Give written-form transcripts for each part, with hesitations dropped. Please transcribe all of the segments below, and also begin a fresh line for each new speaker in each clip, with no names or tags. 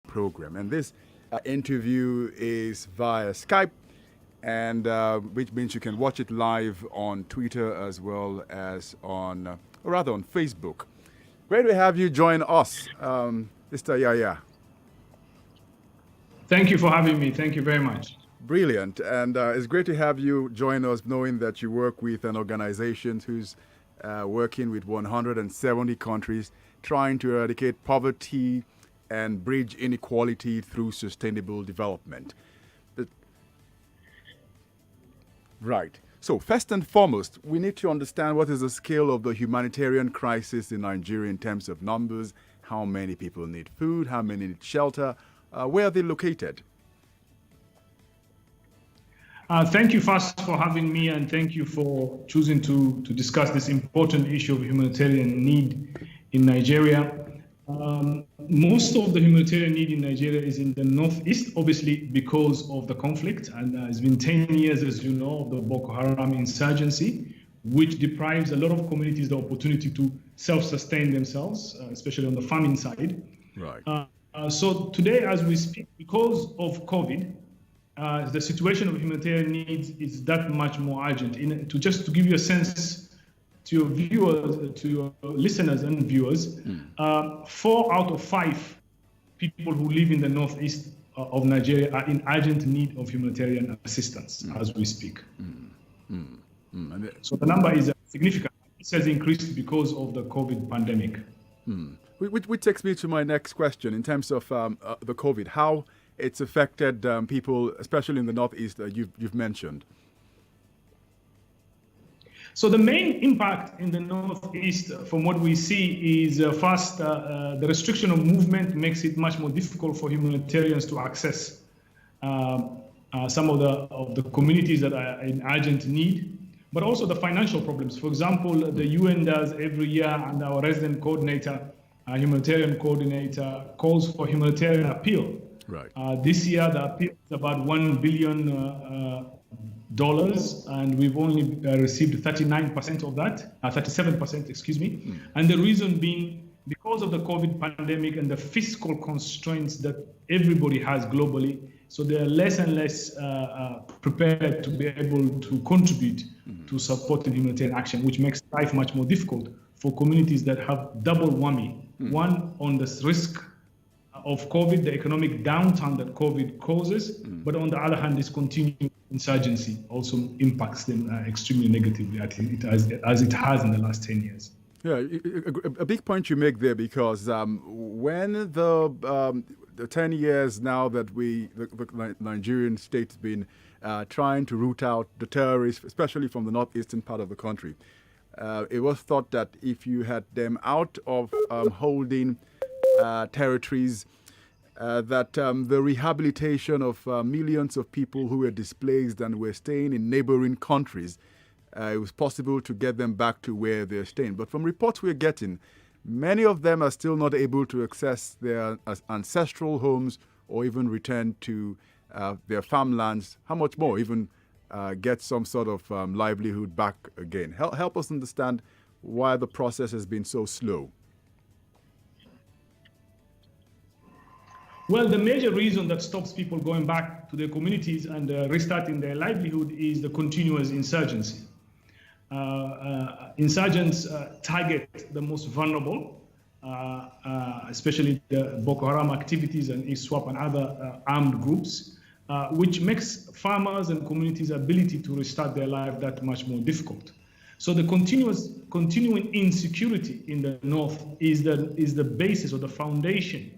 program. And this interview is via Skype, and which means you can watch it live on Twitter as well as on Facebook. Great to have you join us, Mr. Yaya.
Thank you for having me. Thank you very much.
Brilliant. And it's great to have you join us, knowing that you work with an organization who's working with 170 countries, trying to eradicate poverty and bridge inequality through sustainable development. Right. So first and foremost, we need to understand what is the scale of the humanitarian crisis in Nigeria in terms of numbers, how many people need food, how many need shelter, where are they located?
Thank you first for having me, and thank you for choosing to discuss this important issue of humanitarian need in Nigeria. Most of the humanitarian need in Nigeria is in the northeast, obviously because of the conflict, and it's been 10 years, as you know, of the Boko Haram insurgency, which deprives a lot of communities the opportunity to self-sustain themselves, especially on the farming side.
Right.
So today, as we speak, because of COVID, the situation of humanitarian needs is that much more urgent. To give you a sense to your viewers, to your listeners and viewers, 4 out of 5 people who live in the northeast of Nigeria are in urgent need of humanitarian assistance as we speak. So the number is significant. It has increased because of the COVID pandemic.
Which takes me to my next question in terms of the COVID, how it's affected people, especially in the northeast that you've mentioned.
So the main impact in the northeast, from what we see, is first the restriction of movement makes it much more difficult for humanitarians to access some of the communities that are in urgent need, but also the financial problems. For example, the UN does every year, and our resident coordinator, humanitarian coordinator, calls for humanitarian appeal.
Right.
This year, the appeal is about $1 billion, and we've only received 39% of that, 37%, excuse me. And the reason being because of the COVID pandemic and the fiscal constraints that everybody has globally. So they're less and less prepared to be able to contribute to supporting humanitarian action, which makes life much more difficult for communities that have double whammy. One, on this risk of COVID, the economic downturn that COVID causes, but on the other hand, this continuing insurgency also impacts them extremely negatively as it has in the last 10 years.
Yeah, a big point you make there, because when the 10 years now that the Nigerian state's been trying to root out the terrorists, especially from the northeastern part of the country, it was thought that if you had them out of holding territories, that the rehabilitation of millions of people who were displaced and were staying in neighboring countries, it was possible to get them back to where they're staying. But from reports we're getting, many of them are still not able to access their ancestral homes or even return to their farmlands. How much more even get some sort of livelihood back again? Help us understand why the process has been so slow.
Well, the major reason that stops people going back to their communities and restarting their livelihood is the continuous insurgency. Insurgents target the most vulnerable, especially the Boko Haram activities and ISWAP and other armed groups, which makes farmers and communities' ability to restart their life that much more difficult. So the continuing insecurity in the north is the basis or the foundation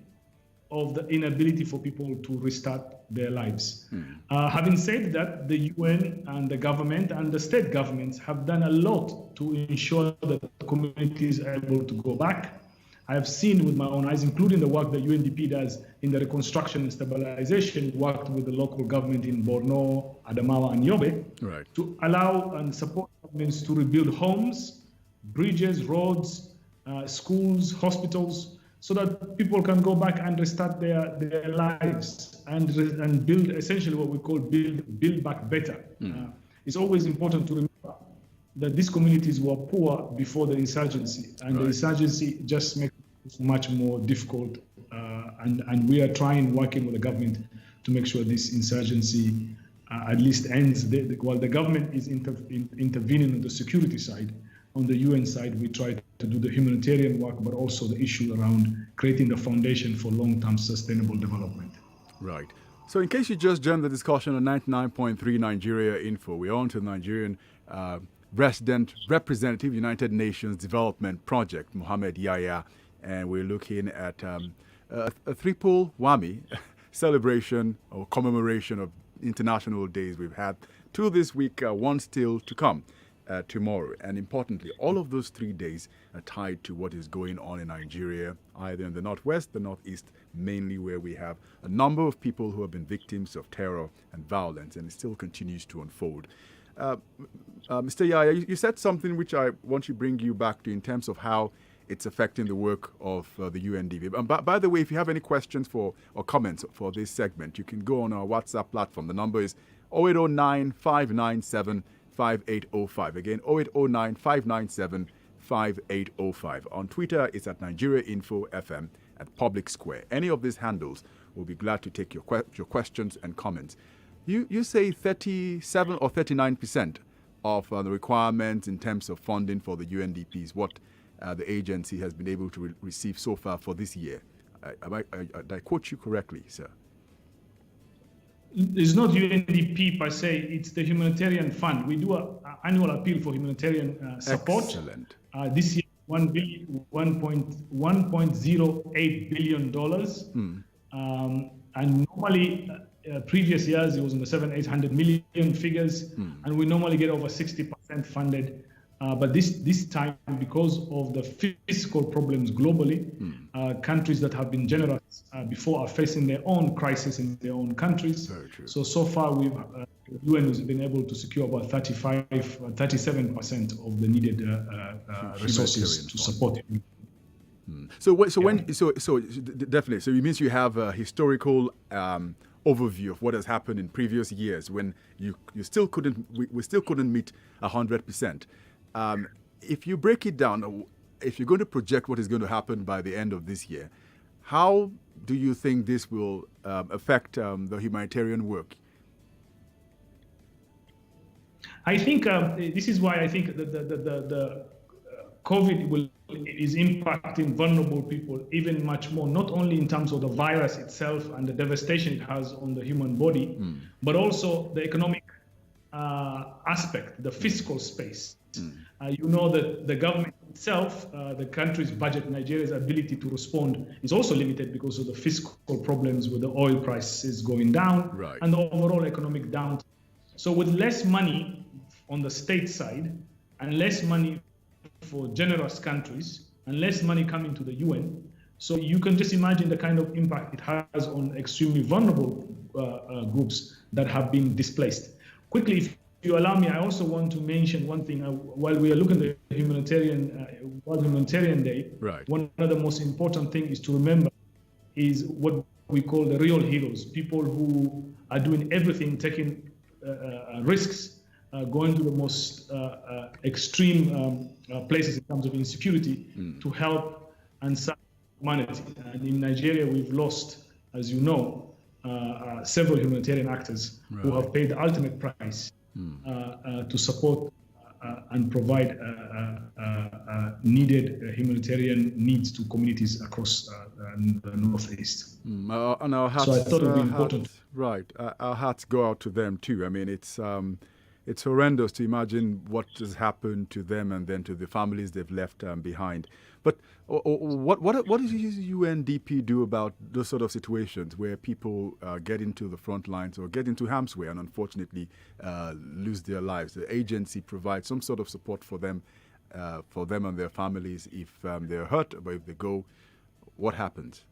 of the inability for people to restart their lives. Having said that, the UN and the government and the state governments have done a lot to ensure that the communities are able to go back. I have seen with my own eyes, including the work that UNDP does in the reconstruction and stabilization, worked with the local government in Borno, Adamawa, and Yobe,
right,
to allow and support governments to rebuild homes, bridges, roads, schools, hospitals, so that people can go back and restart their lives and build essentially what we call build back better. It's always important to remember that these communities were poor before the insurgency, and the insurgency just makes it much more difficult and we are working with the government to make sure this insurgency at least ends. While the government is intervening on the security side, on the UN side, we try to do the humanitarian work, but also the issue around creating the foundation for long-term sustainable development.
Right. So in case you just joined the discussion on 99.3 Nigeria Info, we're on to the Nigerian Resident Representative, United Nations Development Project, Mohammed Yahya, and we're looking at a triple whammy celebration or commemoration of international days. We've had two this week, one still to come tomorrow. And importantly, all of those 3 days are tied to what is going on in Nigeria, either in the northwest, the northeast, mainly where we have a number of people who have been victims of terror and violence, and it still continues to unfold. Mr. Yahya, you said something which I want to bring you back to in terms of how it's affecting the work of the UNDP. And by the way, if you have any questions or comments for this segment, you can go on our WhatsApp platform. The number is 0809 597 5805. Again, 0809 597 5805. On Twitter, it's at Nigeria Info FM at Public Square. Any of these handles, we'll be glad to take your questions and comments. You say 37 or 39% of the requirements in terms of funding for the UNDP is what the agency has been able to receive so far for this year. Did I quote you correctly, sir?
It's not UNDP per se, it's the humanitarian fund. We do an annual appeal for humanitarian support.
Excellent.
This year, $1.08 billion. And normally, previous years, it was in the 700-800 million figures, and we normally get over 60% funded. But this time, because of the fiscal problems globally, countries that have been generous before are facing their own crisis in their own countries.
Very true.
So far, we've UN has been able to secure about 37% of the needed resources to support it.
So definitely. So it means you have a historical overview of what has happened in previous years when we still couldn't meet 100%. If you break it down, if you're going to project what is going to happen by the end of this year, how do you think this will affect the humanitarian work?
I think this is why I think the COVID is impacting vulnerable people even much more, not only in terms of the virus itself and the devastation it has on the human body, but also the economic aspect, the fiscal space. You know that the government itself, the country's budget, Nigeria's ability to respond is also limited because of the fiscal problems with the oil prices going down and the overall economic downturn. So with less money on the state side and less money for generous countries and less money coming to the UN, so you can just imagine the kind of impact it has on extremely vulnerable groups that have been displaced. Quickly, if you allow me, I also want to mention one thing. While we are looking at the World Humanitarian Day, one of the most important things is to remember is what we call the real heroes, people who are doing everything, taking risks, going to the most extreme places in terms of insecurity to help and serve humanity. And in Nigeria, we've lost, as you know, several humanitarian actors who have paid the ultimate price to support and provide needed humanitarian needs to communities across the Northeast.
And our hearts,
so I thought it would be important.
Our hearts go out to them too. I mean, it's horrendous to imagine what has happened to them and then to the families they've left behind. But what does UNDP do about those sort of situations where people get into the front lines or get into harm's way and unfortunately lose their lives? The agency provides some sort of support for them and their families if they're hurt, but if they go, what happens?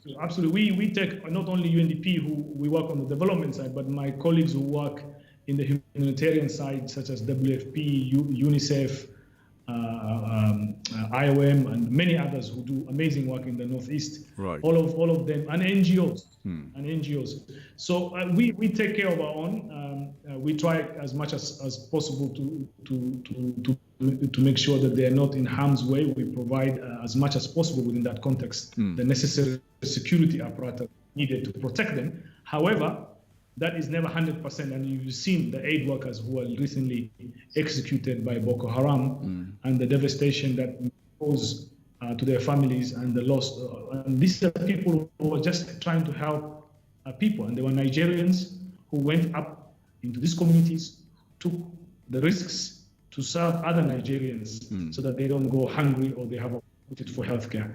So absolutely, we take not only UNDP, who we work on the development side, but my colleagues who work in the humanitarian side, such as WFP, UNICEF, IOM, and many others who do amazing work in the Northeast.
Right.
All of them, and NGOs. So we take care of our own. We try as much as possible to make sure that they are not in harm's way. We provide as much as possible within that context the necessary security apparatus needed to protect them. However, that is never 100%, and you've seen the aid workers who were recently executed by Boko Haram and the devastation that caused to their families and the loss. And these are people who were just trying to help people, and they were Nigerians who went up into these communities, took the risks to serve other Nigerians so that they don't go hungry or they have opportunity for healthcare.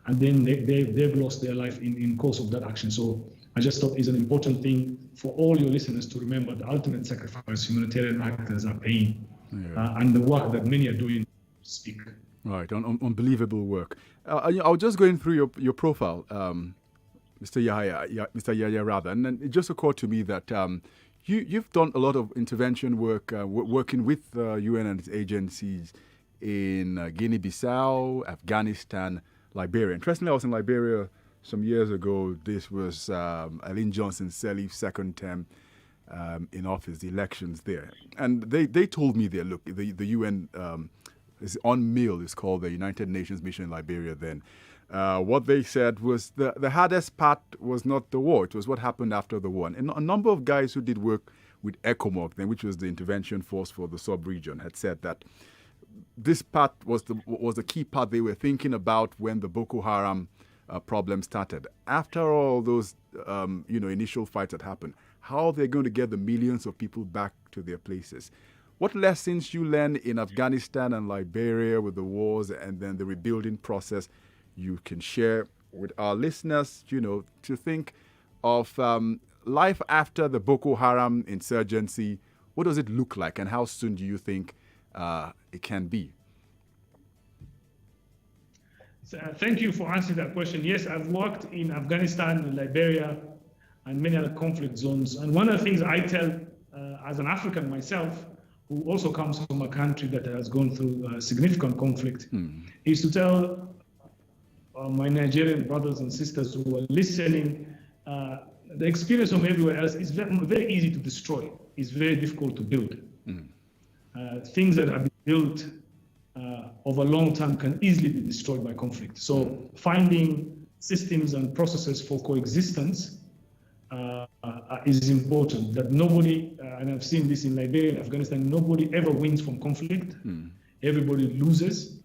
And then they've lost their life in course of that action. So I just thought it's an important thing for all your listeners to remember the ultimate sacrifice humanitarian actors are paying and the work that many are doing to speak.
Right, unbelievable work. I was just going through your profile, Mr. Yahya rather, and then it just occurred to me that you've done a lot of intervention work, working with UN and its agencies in Guinea-Bissau, Afghanistan, Liberia. Interestingly, I was in Liberia some years ago. This was Aline Johnson Sirleaf's second term in office, the elections there. And they told me there, look, the UN is on MIL, is called the United Nations Mission in Liberia then. What they said was the hardest part was not the war, it was what happened after the war. And a number of guys who did work with ECOMOG then, which was the intervention force for the sub-region, had said that this part was the key part they were thinking about when the Boko Haram problem started. After all those initial fights that happened, how they're going to get the millions of people back to their places. What lessons you learn in Afghanistan and Liberia with the wars and then the rebuilding process you can share with our listeners, to think of life after the Boko Haram insurgency? What does it look like, and how soon do you think it can be?
Thank you for answering that question. Yes, I've worked in Afghanistan and Liberia and many other conflict zones. And one of the things I tell as an African myself, who also comes from a country that has gone through significant conflict, is to tell my Nigerian brothers and sisters who are listening, the experience from everywhere else is very, very easy to destroy. It's very difficult to build. Things that have been built over a long time can easily be destroyed by conflict. So finding systems and processes for coexistence is important. That nobody, and I've seen this in Liberia and Afghanistan, nobody ever wins from conflict. Everybody loses.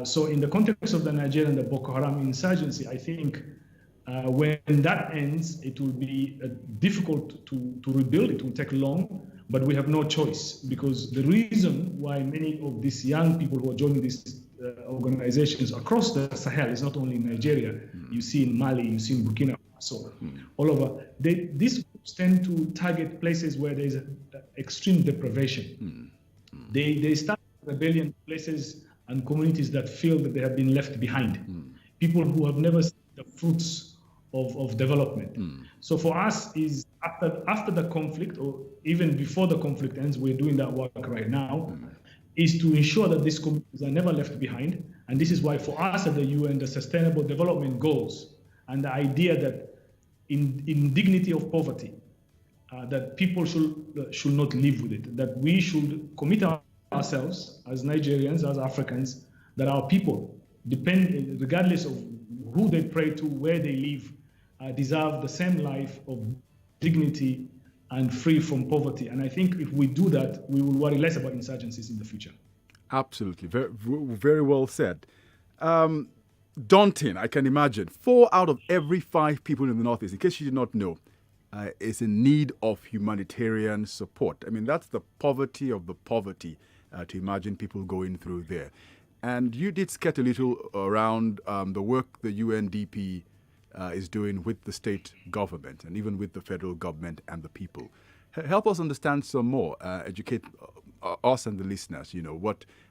So in the context of the Nigerian and the Boko Haram insurgency, I think when that ends, it will be difficult to rebuild. It will take long, but we have no choice, because the reason why many of these young people who are joining these organizations across the Sahel is not only in Nigeria. You see in Mali, you see in Burkina Faso, all over. These groups tend to target places where there is extreme deprivation. They start rebellion places and communities that feel that they have been left behind. People who have never seen the fruits of development. So for us, is after the conflict, or even before the conflict ends, we're doing that work right now, is to ensure that these communities are never left behind. And this is why for us at the UN, the Sustainable Development Goals and the idea that in dignity of poverty, that people should not live with it, that we should commit ourselves as Nigerians, as Africans, that our people, regardless of who they pray to, where they live, deserve the same life of dignity and free from poverty. And I think if we do that, we will worry less about insurgencies in the future. Absolutely.
Very, very well said. Daunting, I can imagine. 4 out of every 5 people in the Northeast, in case you did not know, is in need of humanitarian support. I mean, that's the poverty of the poverty to imagine people going through there. And you did sketch a little around the work the UNDP is doing with the state government and even with the federal government and the people. Help us understand some more, educate us and the listeners,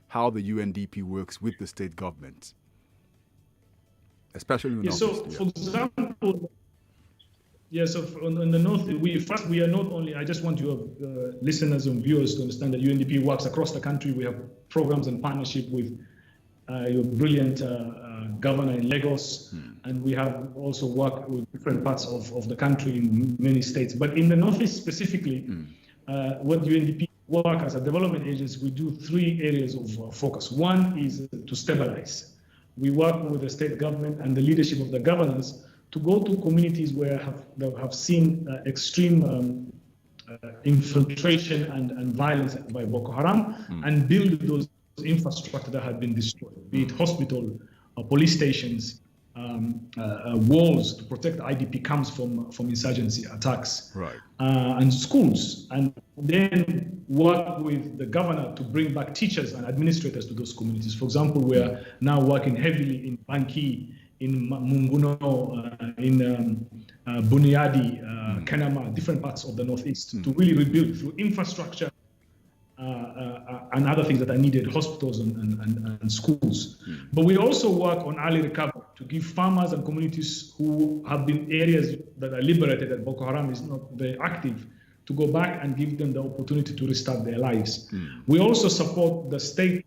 how the UNDP works with the state government, especially in the Northeast.
So, for example, Yeah, so on the north, we are not only. I just want your listeners and viewers to understand that UNDP works across the country. We have programs and partnership with your brilliant governor in Lagos, and we have also worked with different parts of the country in many states. But in the Northeast specifically, what UNDP work as a development agency, we do 3 areas of focus. One is to stabilize. We work with the state government and the leadership of the governors to go to communities where have seen extreme infiltration and violence by Boko Haram, and build those infrastructure that have been destroyed, be it hospital, police stations, walls to protect IDP camps from insurgency attacks,
Right.
And schools, and then work with the governor to bring back teachers and administrators to those communities. For example, we are now working heavily in Banki, in Munguno, in Bunyadi, Kanama, different parts of the Northeast, to really rebuild through infrastructure and other things that are needed, hospitals and schools. But we also work on early recovery to give farmers and communities who have been areas that are liberated that Boko Haram is not very active to go back and give them the opportunity to restart their lives. We also support the state's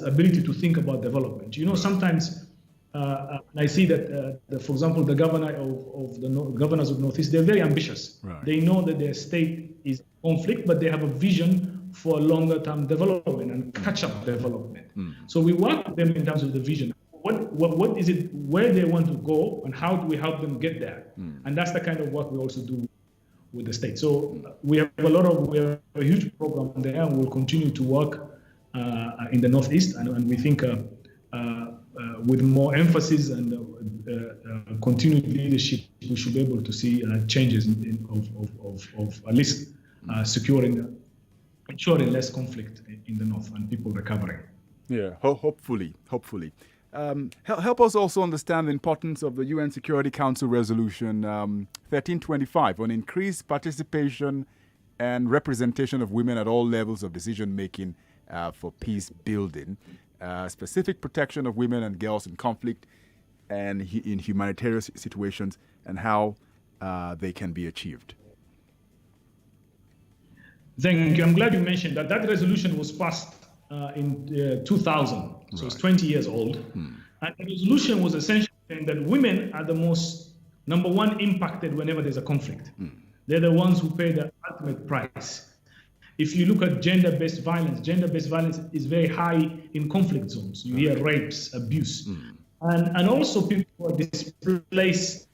ability to think about development. You know, sometimes I see that, for example, the governor of the governors of Northeast, they're very ambitious.
Right.
They know that their state is in conflict, but they have a vision for longer-term development and catch-up development. So we work with them in terms of the vision. What is it, where they want to go, and how do we help them get there? And that's the kind of work we also do with the state. So we have a huge program there, and we'll continue to work in the Northeast, and we think with more emphasis and continued leadership, we should be able to see changes of at least ensuring less conflict in the north and people recovering.
Yeah, hopefully. Help us also understand the importance of the UN Security Council Resolution 1325 on increased participation and representation of women at all levels of decision-making for peace building, specific protection of women and girls in conflict and in humanitarian situations, and how they can be achieved.
Thank you. I'm glad you mentioned that. That resolution was passed in 2000, so it's 20 years old. And the resolution was essentially saying that women are the most, number one, impacted whenever there's a conflict. They're the ones who pay the ultimate price. If you look at gender-based violence is very high in conflict zones. You hear rapes, abuse. And also people who are displaced,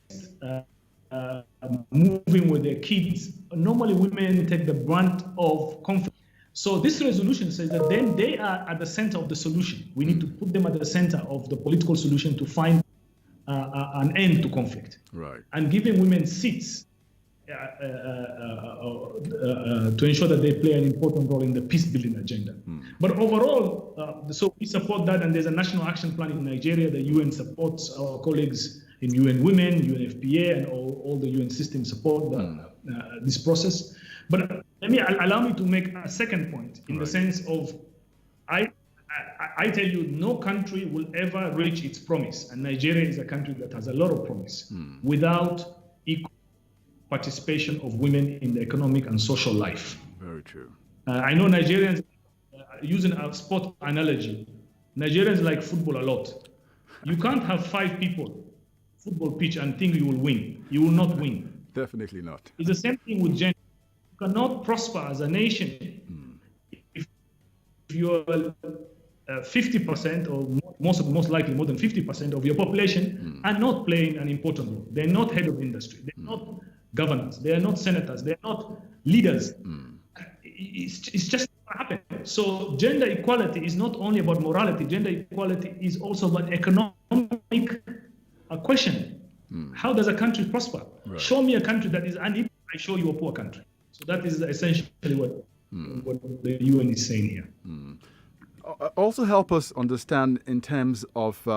moving with their kids. Normally women take the brunt of conflict. So this resolution says that then they are at the center of the solution. We need to put them at the center of the political solution to find an end to conflict.
Right.
And giving women seats to ensure that they play an important role in the peace-building agenda. But overall, so we support that, and there's a national action plan in Nigeria. The UN supports our colleagues in UN Women, UNFPA, and all the UN systems support this process. But allow me to make a second point in the sense of, I tell you, no country will ever reach its promise, and Nigeria is a country that has a lot of promise, without equal participation of women in the economic and social life.
Very true.
I know Nigerians, using a sport analogy, Nigerians like football a lot. You can't have 5 people football pitch and think you will win. You will not win.
Definitely not.
It's the same thing with gender. You cannot prosper as a nation if you're 50% or most likely more than 50% of your population are not playing an important role. They're not head of industry. They're not governors. They are not senators. They're not leaders. It's just not happening. So gender equality is not only about morality. Gender equality is also about economic question. How does a country prosper? Right. Show me a country that is unequal, I show you a poor country. So that is essentially what the UN is saying here.
Also help us understand in terms of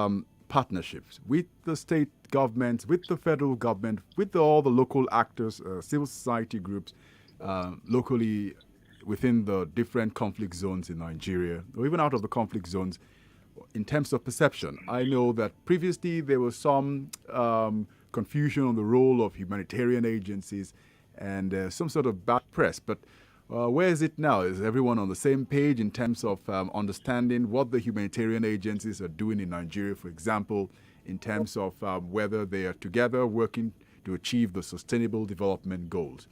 partnerships with the state governments, with the federal government, with all the local actors, civil society groups, locally within the different conflict zones in Nigeria, or even out of the conflict zones. In terms of perception, I know that previously there was some confusion on the role of humanitarian agencies and some sort of bad press. But where is it now? Is everyone on the same page in terms of understanding what the humanitarian agencies are doing in Nigeria, for example, in terms of whether they are together working to achieve the sustainable development goals?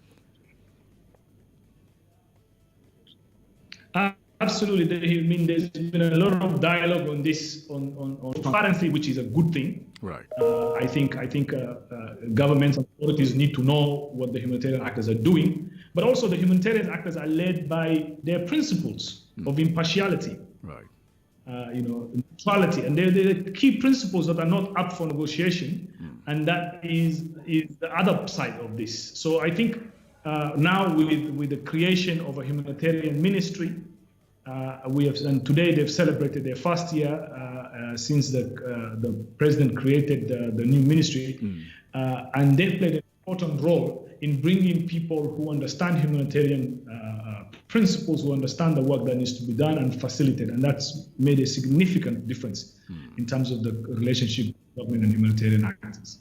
Absolutely. I mean, there's been a lot of dialogue on this, on transparency, which is a good thing.
Right.
I think governments and authorities need to know what the humanitarian actors are doing, but also the humanitarian actors are led by their principles of impartiality,
Right.
neutrality, and they're the key principles that are not up for negotiation, and that is the other side of this. So I think now with the creation of a humanitarian ministry, and today they've celebrated their first year since the president created the new ministry, and they played an important role in bringing people who understand humanitarian principles, who understand the work that needs to be done and facilitate, and that's made a significant difference in terms of the relationship between government and humanitarian actors.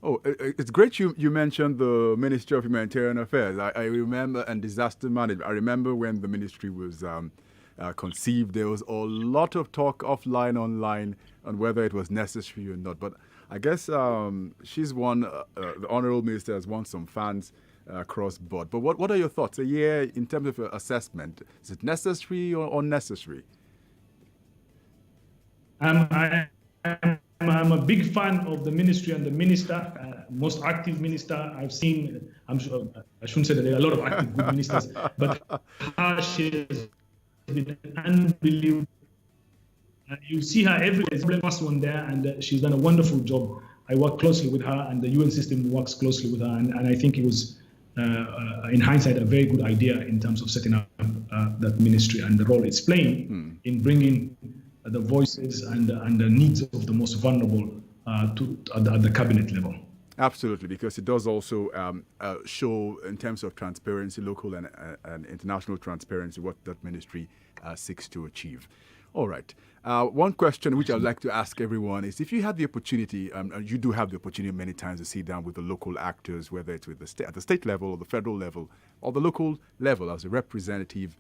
Oh, it's great you mentioned the Ministry of Humanitarian Affairs. I remember, and disaster management. I remember when the ministry was conceived, there was a lot of talk offline, online, on whether it was necessary or not. But I guess she's won, the Honorable Minister has won some fans across board. But what are your thoughts? In terms of assessment, is it necessary or unnecessary?
I'm a big fan of the ministry and the minister, most active minister I've seen. I'm sure I shouldn't say that there are a lot of active good ministers, but she has been unbelievable. You see her every day. There's the first one there, and she's done a wonderful job. I work closely with her, and the UN system works closely with her, and I think it was, in hindsight, a very good idea in terms of setting up that ministry and the role it's playing in bringing the voices and the needs of the most vulnerable at the cabinet level.
Absolutely, because it does also show, in terms of transparency, local and international transparency, what that ministry seeks to achieve. All right. One question which I'd like to ask everyone is, if you had the opportunity, and you do have the opportunity many times to sit down with the local actors, whether it's with at the state level or the federal level or the local level as a representative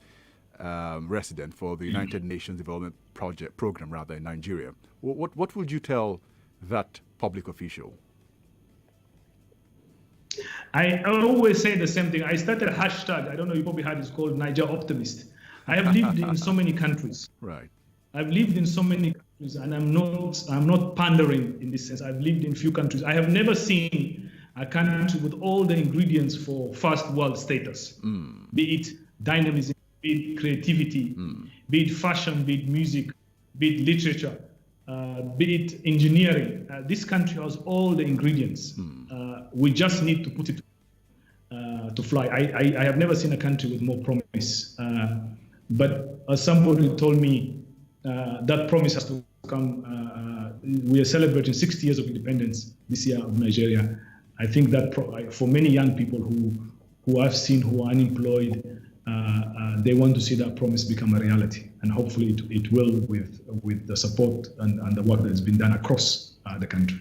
resident for the United Nations Development Program in Nigeria, what would you tell that public official?
I always say the same thing. I started a hashtag, I don't know, you probably heard, it's called Niger Optimist. I have lived in so many countries.
Right.
I've lived in so many countries, and I'm not pandering in this sense. I've lived in few countries. I have never seen a country with all the ingredients for first world status, be it dynamism, be it creativity, be it fashion, be it music, be it literature, be it engineering. This country has all the ingredients. We just need to put it to fly. I have never seen a country with more promise. But as somebody told me, that promise has to come. We are celebrating 60 years of independence this year of Nigeria. I think that for many young people who I've seen who are unemployed, they want to see that promise become a reality, and hopefully it will with the support and the work that has been done across the country.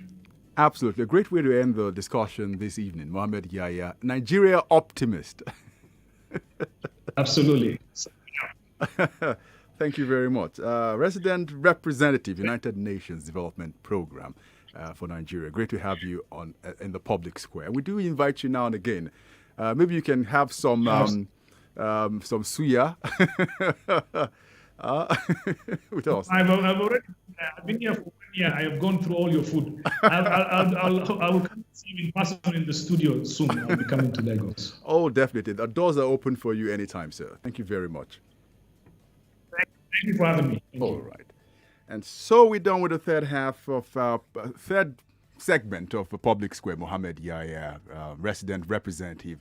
Absolutely. A great way to end the discussion this evening. Mohammed Yahya, Nigeria optimist.
Absolutely.
Thank you very much. Resident Representative, United Nations Development Program for Nigeria. Great to have you in the public square. We do invite you now and again. Maybe you can have some suya with us.
I've been here for 1 year. I have gone through all your food. I will come see you in person in the studio soon. I'll be coming to Lagos.
Oh, definitely. The doors are open for you anytime, sir. Thank you very much.
Thank you for having me.
All right. And so we're done with the third segment of the Public Square. Mohammed Yahya, resident representative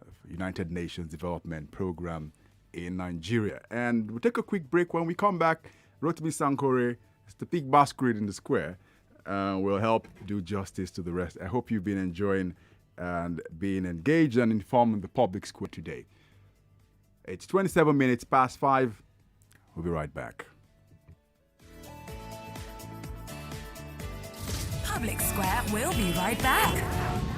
of United Nations Development Program in Nigeria. And we'll take a quick break. When we come back, Rotimi Sankore, it's the big masquerade in the square, will help do justice to the rest. I hope you've been enjoying and being engaged and informed in the Public Square today. It's 27 minutes past 5. We'll be right back.
Public Square. We'll be right back.